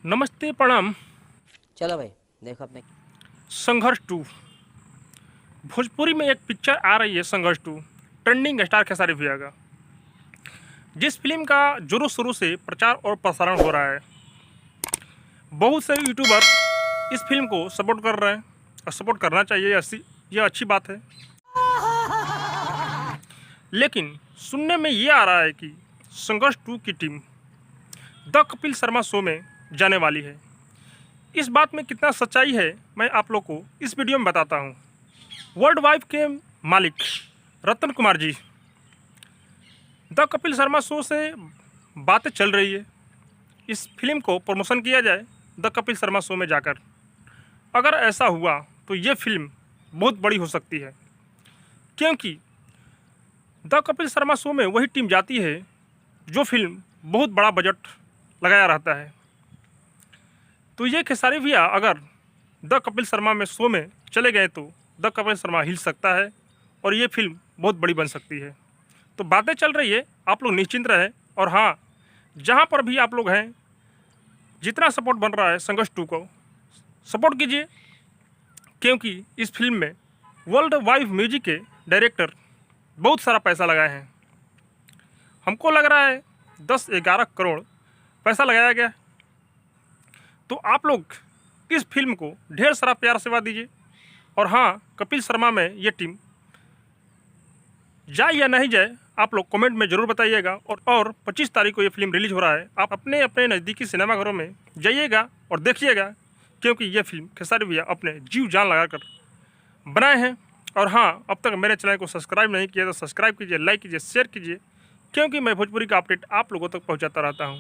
नमस्ते प्रणाम। चलो भाई देखो अपने। संघर्ष 2 भोजपुरी में एक पिक्चर आ रही है। संघर्ष 2 ट्रेंडिंग स्टार खेसारी भैया का, जिस फिल्म का जोरों शोरों से प्रचार और प्रसारण हो रहा है। बहुत से यूट्यूबर इस फिल्म को सपोर्ट कर रहे हैं और सपोर्ट करना चाहिए, यह अच्छी बात है। लेकिन सुनने में ये आ रहा है कि संघर्ष 2 की team the Kapil Sharma show में जाने वाली है। इस बात में कितना सच्चाई है मैं आप लोग को इस वीडियो में बताता हूँ। वर्ल्ड वाइड के मालिक रतन कुमार जी, द कपिल शर्मा शो से बातें चल रही है इस फिल्म को प्रमोशन किया जाए द कपिल शर्मा शो में जाकर। अगर ऐसा हुआ तो ये फिल्म बहुत बड़ी हो सकती है, क्योंकि द कपिल शर्मा शो में वही टीम जाती है जो फिल्म बहुत बड़ा बजट लगाया रहता है। तो ये खेसारी भैया अगर द कपिल शर्मा में शो में चले गए तो द कपिल शर्मा हिल सकता है और ये फिल्म बहुत बड़ी बन सकती है। तो बातें चल रही है, आप लोग निश्चिंत रहें। और हाँ, जहाँ पर भी आप लोग हैं, जितना सपोर्ट बन रहा है संघर्ष 2 को सपोर्ट कीजिए, क्योंकि इस फिल्म में वर्ल्ड वाइड म्यूजिक के डायरेक्टर बहुत सारा पैसा लगाए हैं। हमको लग रहा है 10-11 करोड़ पैसा लगाया गया। तो आप लोग इस फिल्म को ढेर सारा प्यार सेवा दीजिए। और हाँ, कपिल शर्मा में ये टीम जाए या नहीं जाए आप लोग कमेंट में ज़रूर बताइएगा। और 25 तारीख को ये फिल्म रिलीज हो रहा है। आप अपने अपने नज़दीकी सिनेमाघरों में जाइएगा और देखिएगा, क्योंकि ये फिल्म खेसारी भैया अपने जीव जान लगा कर बनाए हैं। और हाँ, अब तक मेरे चैनल को सब्सक्राइब नहीं किया तो सब्सक्राइब कीजिए, लाइक कीजिए, शेयर कीजिए, क्योंकि मैं भोजपुरी का अपडेट आप लोगों तक पहुँचाता रहता हूँ।